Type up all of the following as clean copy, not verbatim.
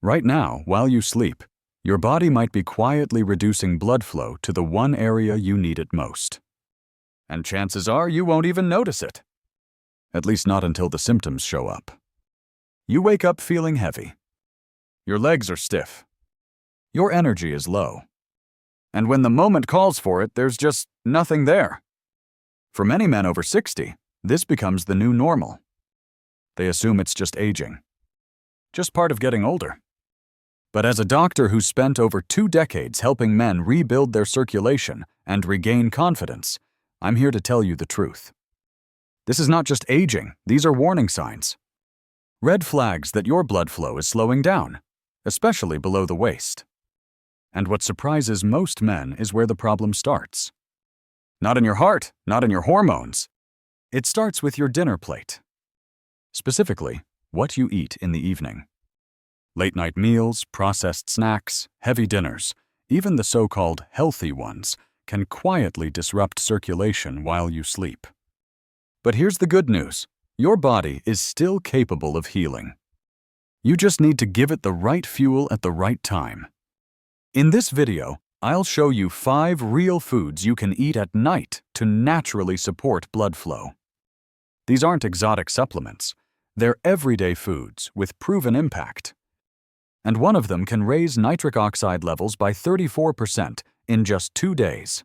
Right now, while you sleep, your body might be quietly reducing blood flow to the one area you need it most. And chances are you won't even notice it. At least not until the symptoms show up. You wake up feeling heavy. Your legs are stiff. Your energy is low. And when the moment calls for it, there's just nothing there. For many men over 60, this becomes the new normal. They assume it's just aging. Just part of getting older. But as a doctor who spent over 2 decades helping men rebuild their circulation and regain confidence, I'm here to tell you the truth. This is not just aging, these are warning signs. Red flags that your blood flow is slowing down, especially below the waist. And what surprises most men is where the problem starts. Not in your heart, not in your hormones. It starts with your dinner plate. Specifically, what you eat in the evening. Late-night meals, processed snacks, heavy dinners, even the so-called healthy ones, can quietly disrupt circulation while you sleep. But here's the good news. Your body is still capable of healing. You just need to give it the right fuel at the right time. In this video, I'll show you 5 real foods you can eat at night to naturally support blood flow. These aren't exotic supplements. They're everyday foods with proven impact. And one of them can raise nitric oxide levels by 34% in just 2 days.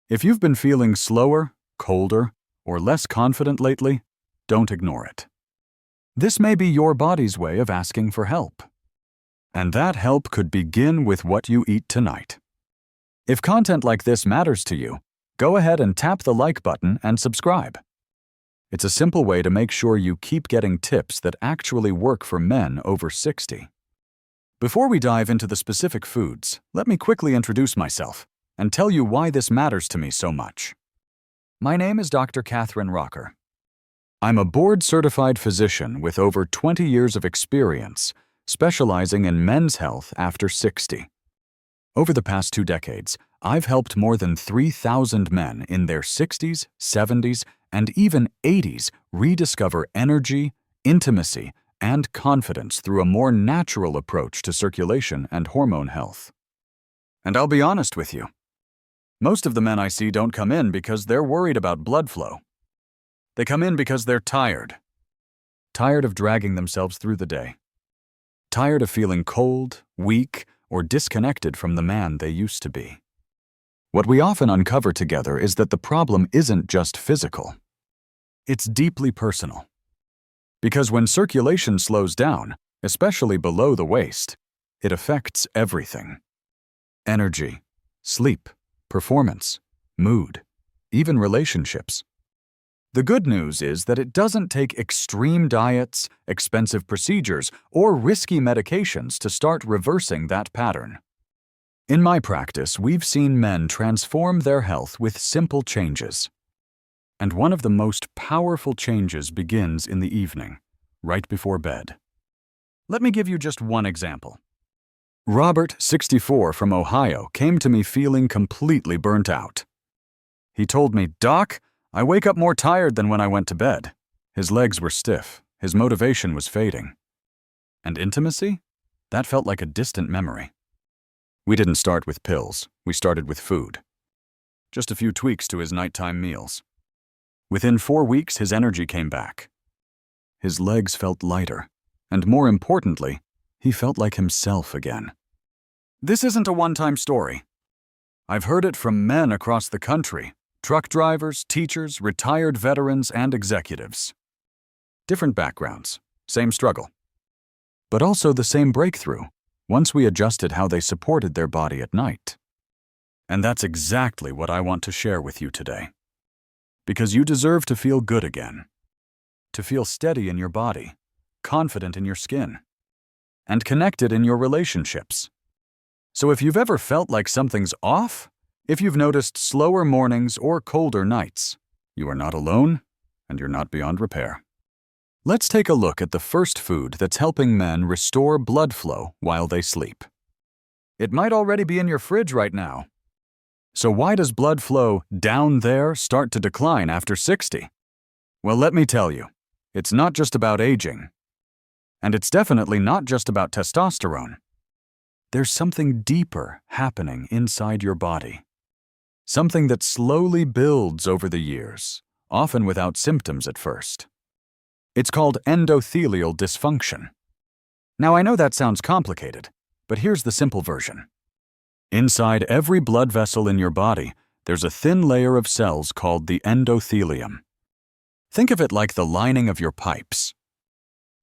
If you've been feeling slower, colder, or less confident lately, don't ignore it. This may be your body's way of asking for help. And that help could begin with what you eat tonight. If content like this matters to you, go ahead and tap the like button and subscribe. It's a simple way to make sure you keep getting tips that actually work for men over 60. Before we dive into the specific foods, let me quickly introduce myself and tell you why this matters to me so much. My name is Dr. Katherine Rocker. I'm a board-certified physician with over 20 years of experience, specializing in men's health after 60. Over the past 2 decades, I've helped more than 3,000 men in their 60s, 70s, and even 80s rediscover energy, intimacy, and confidence through a more natural approach to circulation and hormone health. And I'll be honest with you. Most of the men I see don't come in because they're worried about blood flow. They come in because they're tired. Tired of dragging themselves through the day. Tired of feeling cold, weak, or disconnected from the man they used to be. What we often uncover together is that the problem isn't just physical. It's deeply personal. Because when circulation slows down, especially below the waist, it affects everything. Energy, sleep, performance, mood, even relationships. The good news is that it doesn't take extreme diets, expensive procedures, or risky medications to start reversing that pattern. In my practice, we've seen men transform their health with simple changes. And one of the most powerful changes begins in the evening, right before bed. Let me give you just one example. Robert, 64, from Ohio, came to me feeling completely burnt out. He told me, "Doc, I wake up more tired than when I went to bed." His legs were stiff, his motivation was fading. And intimacy? That felt like a distant memory. We didn't start with pills, we started with food. Just a few tweaks to his nighttime meals. Within 4 weeks, his energy came back. His legs felt lighter, and more importantly, he felt like himself again. This isn't a one-time story. I've heard it from men across the country, truck drivers, teachers, retired veterans, and executives. Different backgrounds, same struggle. But also the same breakthrough, once we adjusted how they supported their body at night. And that's exactly what I want to share with you today. Because you deserve to feel good again. To feel steady in your body, confident in your skin, and connected in your relationships. So if you've ever felt like something's off, if you've noticed slower mornings or colder nights, you are not alone, and you're not beyond repair. Let's take a look at the first food that's helping men restore blood flow while they sleep. It might already be in your fridge right now. So why does blood flow down there start to decline after 60? Well, let me tell you, it's not just about aging. And it's definitely not just about testosterone. There's something deeper happening inside your body. Something that slowly builds over the years, often without symptoms at first. It's called endothelial dysfunction. Now, I know that sounds complicated, but here's the simple version. Inside every blood vessel in your body, there's a thin layer of cells called the endothelium. Think of it like the lining of your pipes.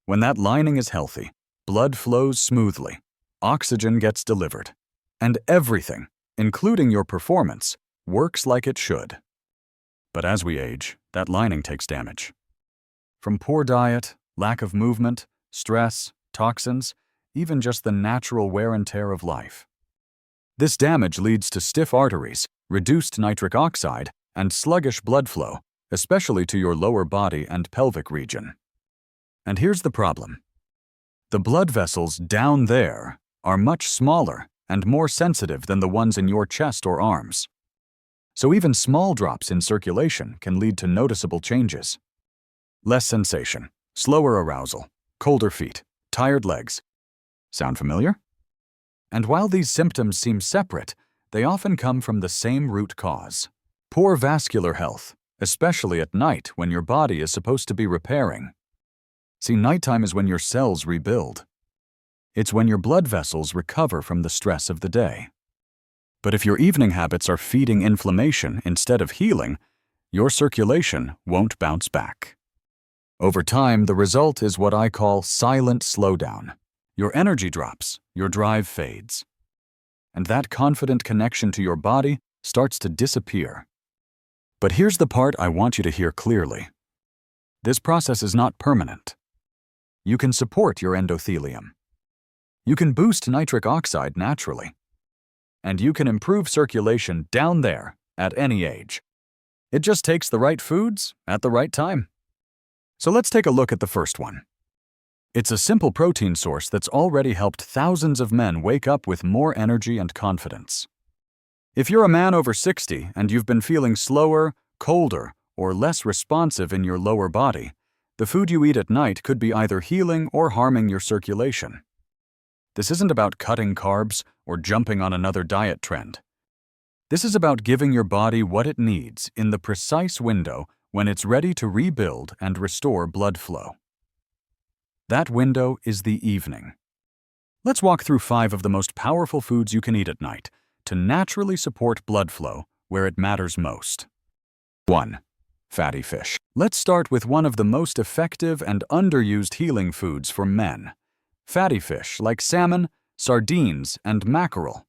When that lining is healthy, blood flows smoothly, oxygen gets delivered, and everything, including your performance, works like it should. But as we age, that lining takes damage. From poor diet, lack of movement, stress, toxins, even just the natural wear and tear of life. This damage leads to stiff arteries, reduced nitric oxide, and sluggish blood flow, especially to your lower body and pelvic region. And here's the problem. The blood vessels down there are much smaller and more sensitive than the ones in your chest or arms. So even small drops in circulation can lead to noticeable changes. Less sensation, slower arousal, colder feet, tired legs. Sound familiar? And while these symptoms seem separate, they often come from the same root cause: poor vascular health, especially at night when your body is supposed to be repairing. See, nighttime is when your cells rebuild. It's when your blood vessels recover from the stress of the day. But if your evening habits are feeding inflammation instead of healing, your circulation won't bounce back. Over time, the result is what I call silent slowdown. Your energy drops, your drive fades. And that confident connection to your body starts to disappear. But here's the part I want you to hear clearly. This process is not permanent. You can support your endothelium. You can boost nitric oxide naturally. And you can improve circulation down there at any age. It just takes the right foods at the right time. So let's take a look at the first one. It's a simple protein source that's already helped thousands of men wake up with more energy and confidence. If you're a man over 60 and you've been feeling slower, colder, or less responsive in your lower body, the food you eat at night could be either healing or harming your circulation. This isn't about cutting carbs or jumping on another diet trend. This is about giving your body what it needs in the precise window when it's ready to rebuild and restore blood flow. That window is the evening. Let's walk through 5 of the most powerful foods you can eat at night to naturally support blood flow where it matters most. 1. Fatty fish. Let's start with one of the most effective and underused healing foods for men. Fatty fish like salmon, sardines, and mackerel.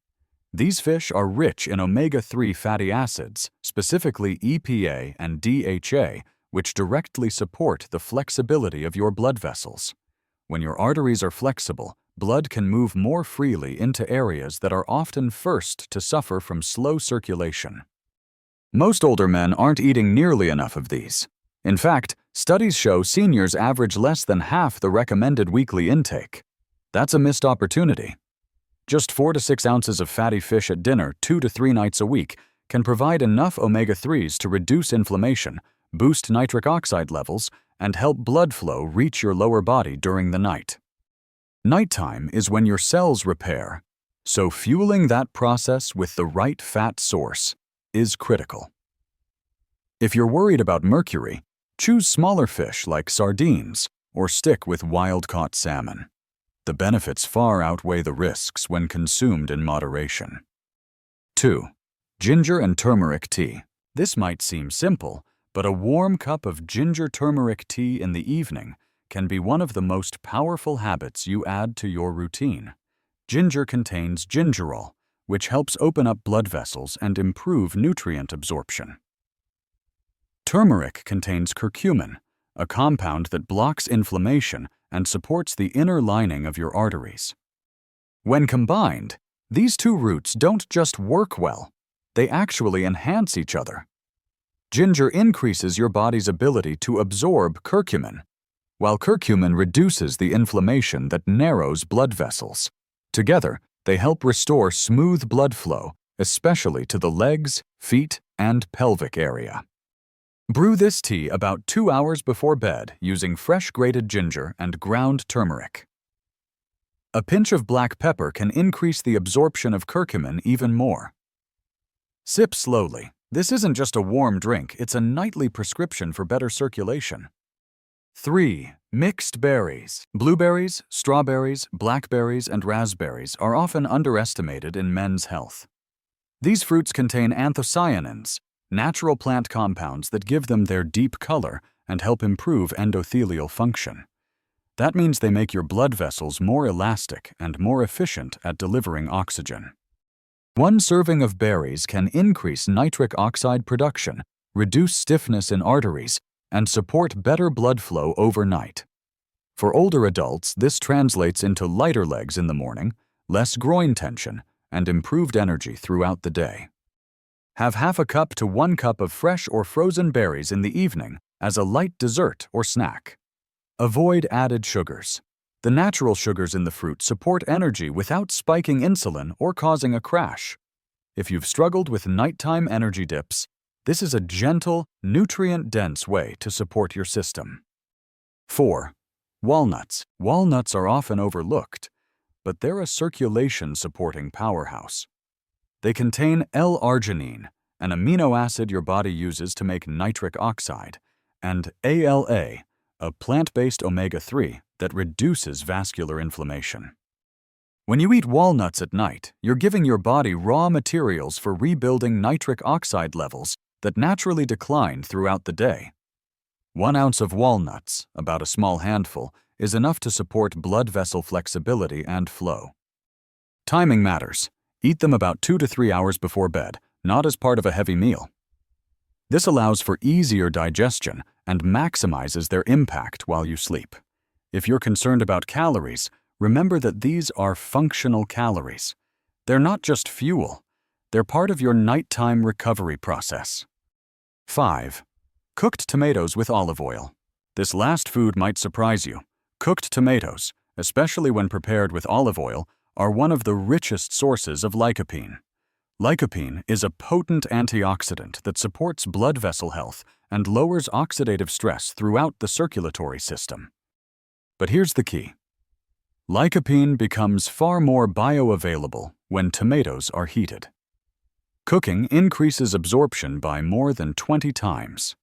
These fish are rich in omega-3 fatty acids, specifically EPA and DHA, which directly support the flexibility of your blood vessels. When your arteries are flexible, blood can move more freely into areas that are often first to suffer from slow circulation. Most older men aren't eating nearly enough of these. In fact, studies show seniors average less than half the recommended weekly intake. That's a missed opportunity. Just 4 to 6 ounces of fatty fish at dinner 2 to 3 nights a week can provide enough omega-3s to reduce inflammation, boost nitric oxide levels, and help blood flow reach your lower body during the night. Nighttime is when your cells repair, so fueling that process with the right fat source is critical. If you're worried about mercury, choose smaller fish like sardines or stick with wild-caught salmon. The benefits far outweigh the risks when consumed in moderation. 2. Ginger and turmeric tea. This might seem simple, but a warm cup of ginger turmeric tea in the evening can be one of the most powerful habits you add to your routine. Ginger contains gingerol, which helps open up blood vessels and improve nutrient absorption. Turmeric contains curcumin, a compound that blocks inflammation and supports the inner lining of your arteries. When combined, these two roots don't just work well, they actually enhance each other. Ginger increases your body's ability to absorb curcumin, while curcumin reduces the inflammation that narrows blood vessels. Together, they help restore smooth blood flow, especially to the legs, feet, and pelvic area. Brew this tea about 2 hours before bed using fresh grated ginger and ground turmeric. A pinch of black pepper can increase the absorption of curcumin even more. Sip slowly. This isn't just a warm drink, it's a nightly prescription for better circulation. 3. Mixed berries. Blueberries, strawberries, blackberries, and raspberries are often underestimated in men's health. These fruits contain anthocyanins, natural plant compounds that give them their deep color and help improve endothelial function. That means they make your blood vessels more elastic and more efficient at delivering oxygen. One serving of berries can increase nitric oxide production, reduce stiffness in arteries, and support better blood flow overnight. For older adults, this translates into lighter legs in the morning, less groin tension, and improved energy throughout the day. Have half a cup to 1 cup of fresh or frozen berries in the evening as a light dessert or snack. Avoid added sugars. The natural sugars in the fruit support energy without spiking insulin or causing a crash. If you've struggled with nighttime energy dips, this is a gentle, nutrient-dense way to support your system. 4. Walnuts. Walnuts are often overlooked, but they're a circulation-supporting powerhouse. They contain L-arginine, an amino acid your body uses to make nitric oxide, and ALA, a plant-based omega-3 that reduces vascular inflammation. When you eat walnuts at night, you're giving your body raw materials for rebuilding nitric oxide levels that naturally decline throughout the day. 1 ounce of walnuts, about a small handful, is enough to support blood vessel flexibility and flow. Timing matters. Eat them about 2 to 3 hours before bed, not as part of a heavy meal. This allows for easier digestion and maximizes their impact while you sleep. If you're concerned about calories, remember that these are functional calories. They're not just fuel. They're part of your nighttime recovery process. 5. Cooked tomatoes with olive oil. This last food might surprise you. Cooked tomatoes, especially when prepared with olive oil, are one of the richest sources of lycopene. Lycopene is a potent antioxidant that supports blood vessel health and lowers oxidative stress throughout the circulatory system. But here's the key. Lycopene becomes far more bioavailable when tomatoes are heated. Cooking increases absorption by more than 20 times.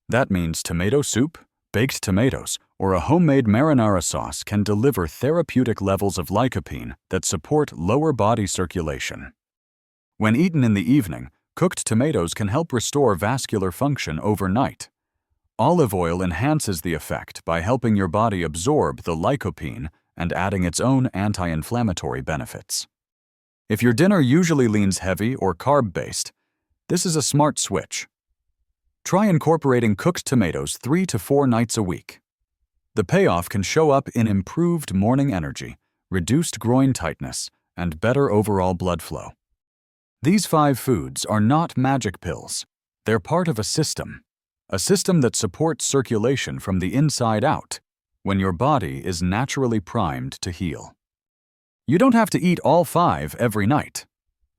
That means tomato soup, baked tomatoes, or a homemade marinara sauce can deliver therapeutic levels of lycopene that support lower body circulation. When eaten in the evening, cooked tomatoes can help restore vascular function overnight. Olive oil enhances the effect by helping your body absorb the lycopene and adding its own anti-inflammatory benefits. If your dinner usually leans heavy or carb-based, this is a smart switch. Try incorporating cooked tomatoes 3 to 4 nights a week. The payoff can show up in improved morning energy, reduced groin tightness, and better overall blood flow. These 5 foods are not magic pills. They're part of a system that supports circulation from the inside out when your body is naturally primed to heal. You don't have to eat all 5 every night.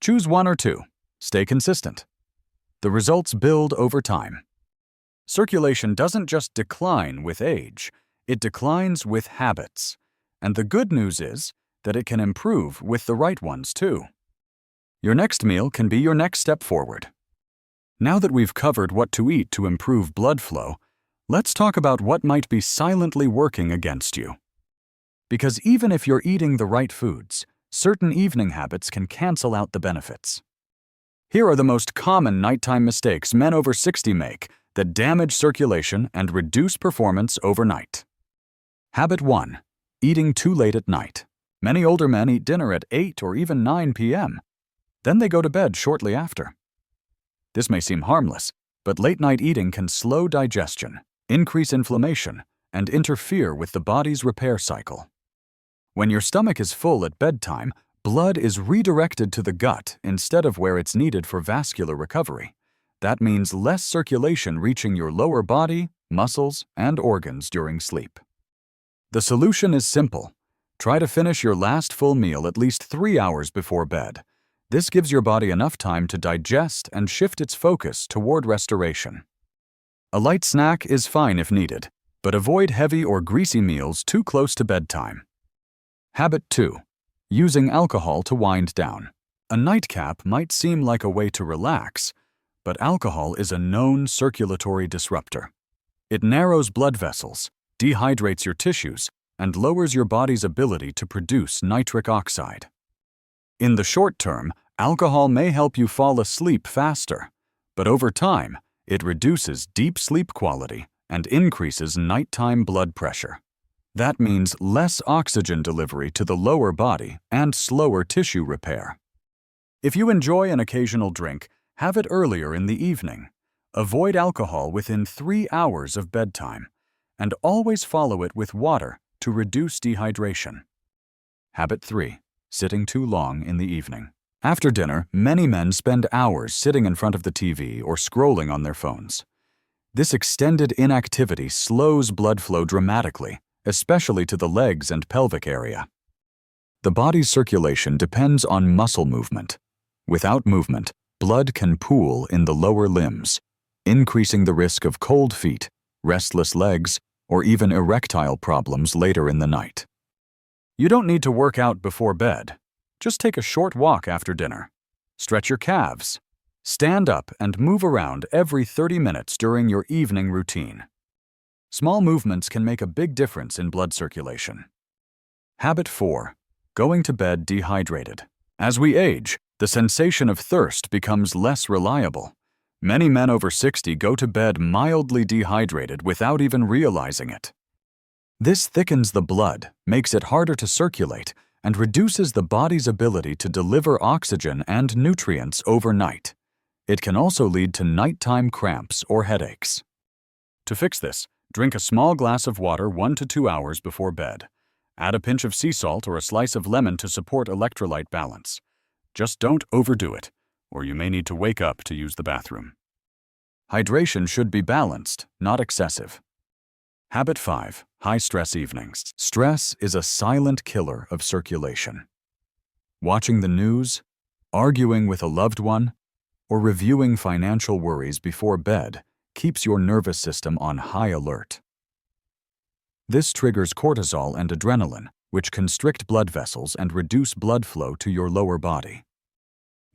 Choose 1 or 2. Stay consistent. The results build over time. Circulation doesn't just decline with age, it declines with habits. And the good news is that it can improve with the right ones too. Your next meal can be your next step forward. Now that we've covered what to eat to improve blood flow, let's talk about what might be silently working against you. Because even if you're eating the right foods, certain evening habits can cancel out the benefits. Here are the most common nighttime mistakes men over 60 make that damage circulation and reduce performance overnight. Habit 1. Eating too late at night. Many older men eat dinner at 8 or even 9 p.m. Then they go to bed shortly after. This may seem harmless, but late-night eating can slow digestion, increase inflammation, and interfere with the body's repair cycle. When your stomach is full at bedtime, blood is redirected to the gut instead of where it's needed for vascular recovery. That means less circulation reaching your lower body, muscles, and organs during sleep. The solution is simple. Try to finish your last full meal at least 3 hours before bed. This gives your body enough time to digest and shift its focus toward restoration. A light snack is fine if needed, but avoid heavy or greasy meals too close to bedtime. Habit 2. Using alcohol to wind down. A nightcap might seem like a way to relax, but alcohol is a known circulatory disruptor. It narrows blood vessels, dehydrates your tissues, and lowers your body's ability to produce nitric oxide. In the short term, alcohol may help you fall asleep faster, but over time, it reduces deep sleep quality and increases nighttime blood pressure. That means less oxygen delivery to the lower body and slower tissue repair. If you enjoy an occasional drink, have it earlier in the evening. Avoid alcohol within 3 hours of bedtime, and always follow it with water to reduce dehydration. Habit 3. Sitting too long in the evening. After dinner, many men spend hours sitting in front of the TV or scrolling on their phones. This extended inactivity slows blood flow dramatically, especially to the legs and pelvic area. The body's circulation depends on muscle movement. Without movement, blood can pool in the lower limbs, increasing the risk of cold feet, restless legs, or even erectile problems later in the night. You don't need to work out before bed. Just take a short walk after dinner. Stretch your calves. Stand up and move around every 30 minutes during your evening routine. Small movements can make a big difference in blood circulation. Habit 4. Going to bed dehydrated. As we age, the sensation of thirst becomes less reliable. Many men over 60 go to bed mildly dehydrated without even realizing it. This thickens the blood, makes it harder to circulate, and reduces the body's ability to deliver oxygen and nutrients overnight. It can also lead to nighttime cramps or headaches. To fix this, drink a small glass of water 1 to 2 hours before bed. Add a pinch of sea salt or a slice of lemon to support electrolyte balance. Just don't overdo it, or you may need to wake up to use the bathroom. Hydration should be balanced, not excessive. Habit 5. High-stress evenings. Stress is a silent killer of circulation. Watching the news, arguing with a loved one, or reviewing financial worries before bed keeps your nervous system on high alert. This triggers cortisol and adrenaline, which constrict blood vessels and reduce blood flow to your lower body.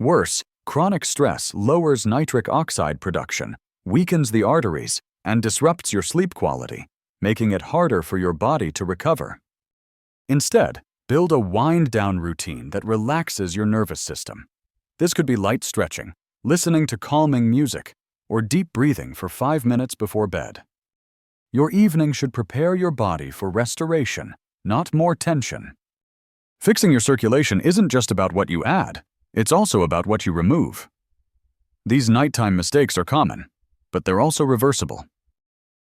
Worse, chronic stress lowers nitric oxide production, weakens the arteries, and disrupts your sleep quality, making it harder for your body to recover. Instead, build a wind-down routine that relaxes your nervous system. This could be light stretching, listening to calming music, or deep breathing for 5 minutes before bed. Your evening should prepare your body for restoration, not more tension. Fixing your circulation isn't just about what you add, it's also about what you remove. These nighttime mistakes are common, but they're also reversible.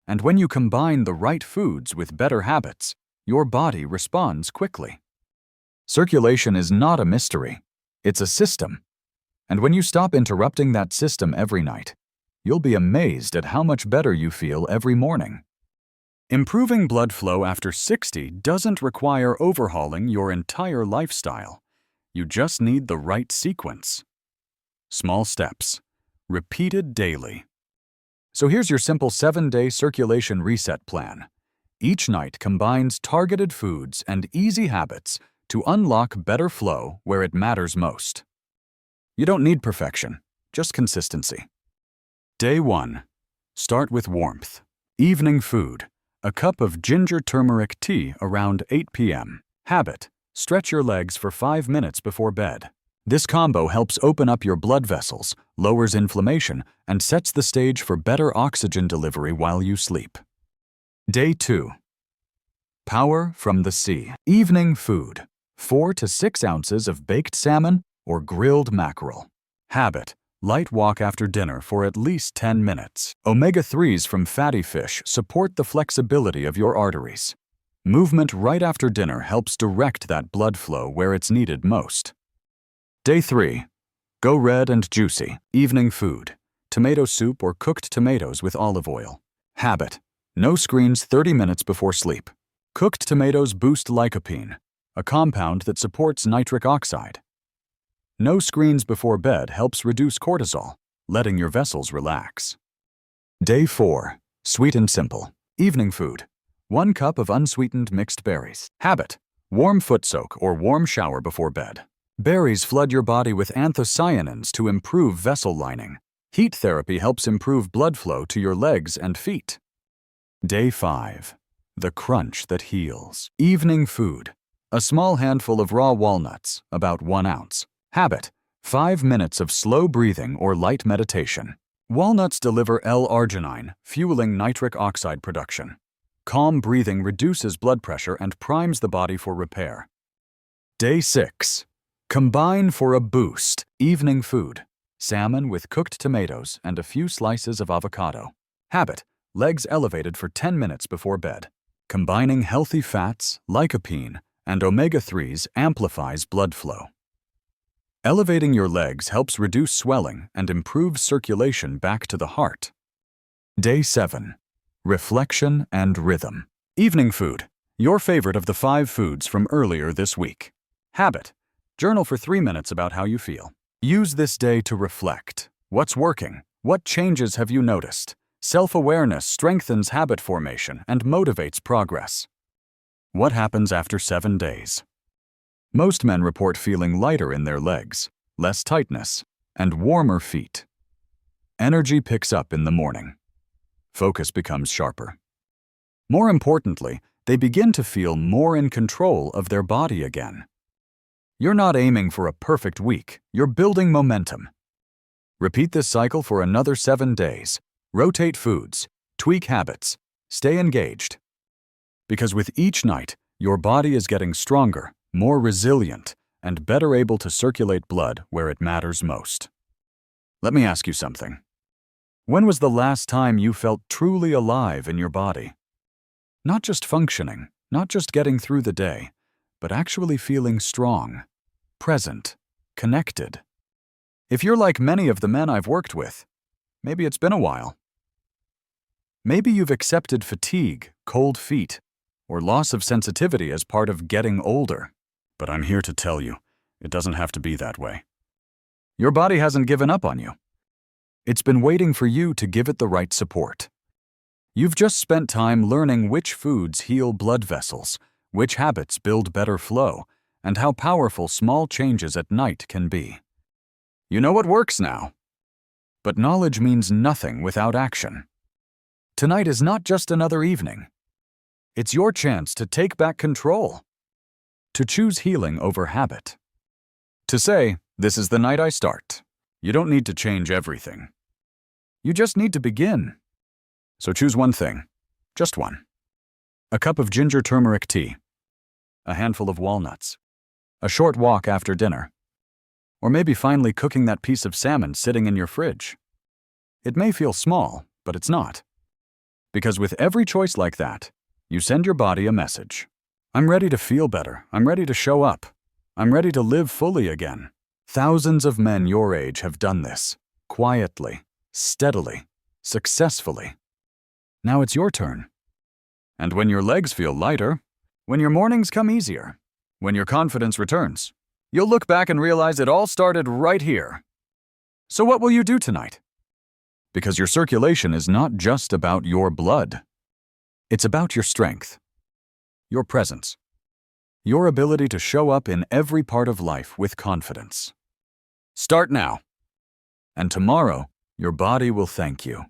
And when you combine the right foods with better habits, your body responds quickly. Circulation is not a mystery, it's a system. And when you stop interrupting that system every night, you'll be amazed at how much better you feel every morning. Improving blood flow after 60 doesn't require overhauling your entire lifestyle. You just need the right sequence. Small steps, repeated daily. So here's your simple 7-day circulation reset plan. Each night combines targeted foods and easy habits to unlock better flow where it matters most. You don't need perfection, just consistency. Day 1. Start with warmth. Evening food. A cup of ginger turmeric tea around 8 p.m. Habit. Stretch your legs for 5 minutes before bed. This combo helps open up your blood vessels, lowers inflammation, and sets the stage for better oxygen delivery while you sleep. Day 2. Power from the sea. Evening food. 4 to 6 ounces of baked salmon or grilled mackerel. Habit. Light walk after dinner for at least 10 minutes. Omega-3s from fatty fish support the flexibility of your arteries. Movement right after dinner helps direct that blood flow where it's needed most. Day 3. Go red and juicy. Evening food. Tomato soup or cooked tomatoes with olive oil. Habit. No screens 30 minutes before sleep. Cooked tomatoes boost lycopene, a compound that supports nitric oxide. No screens before bed helps reduce cortisol, letting your vessels relax. Day 4. Sweet and simple. Evening food. 1 cup of unsweetened mixed berries. Habit. Warm foot soak or warm shower before bed. Berries flood your body with anthocyanins to improve vessel lining. Heat therapy helps improve blood flow to your legs and feet. Day 5. The crunch that heals. Evening food. A small handful of raw walnuts, about 1 ounce. Habit: 5 minutes of slow breathing or light meditation. Walnuts deliver L-arginine, fueling nitric oxide production. Calm breathing reduces blood pressure and primes the body for repair. Day 6. Combine for a boost. Evening food. Salmon with cooked tomatoes and a few slices of avocado. Habit: legs elevated for 10 minutes before bed. Combining healthy fats, lycopene, and omega-3s amplifies blood flow. Elevating your legs helps reduce swelling and improves circulation back to the heart. Day 7. Reflection and rhythm. Evening food. Your favorite of the 5 foods from earlier this week. Habit: journal for 3 minutes about how you feel. Use this day to reflect. What's working? What changes have you noticed? Self-awareness strengthens habit formation and motivates progress. What happens after 7 days? Most men report feeling lighter in their legs, less tightness, and warmer feet. Energy picks up in the morning. Focus becomes sharper. More importantly, they begin to feel more in control of their body again. You're not aiming for a perfect week, you're building momentum. Repeat this cycle for another 7 days. Rotate foods, tweak habits, stay engaged. Because with each night, your body is getting stronger, more resilient, and better able to circulate blood where it matters most. Let me ask you something. When was the last time you felt truly alive in your body? Not just functioning, not just getting through the day, but actually feeling strong, present, connected. If you're like many of the men I've worked with, maybe it's been a while. Maybe you've accepted fatigue, cold feet, or loss of sensitivity as part of getting older. But I'm here to tell you, it doesn't have to be that way. Your body hasn't given up on you. It's been waiting for you to give it the right support. You've just spent time learning which foods heal blood vessels, which habits build better flow, and how powerful small changes at night can be. You know what works now. But knowledge means nothing without action. Tonight is not just another evening. It's your chance to take back control, to choose healing over habit. To say, this is the night I start. You don't need to change everything. You just need to begin. So choose one thing, just one. A cup of ginger turmeric tea, a handful of walnuts, a short walk after dinner, or maybe finally cooking that piece of salmon sitting in your fridge. It may feel small, but it's not. Because with every choice like that, you send your body a message. I'm ready to feel better. I'm ready to show up. I'm ready to live fully again. Thousands of men your age have done this, quietly, steadily, successfully. Now it's your turn. And when your legs feel lighter, when your mornings come easier, when your confidence returns, you'll look back and realize it all started right here. So what will you do tonight? Because your circulation is not just about your blood. It's about your strength, your presence, your ability to show up in every part of life with confidence. Start now. And tomorrow, your body will thank you.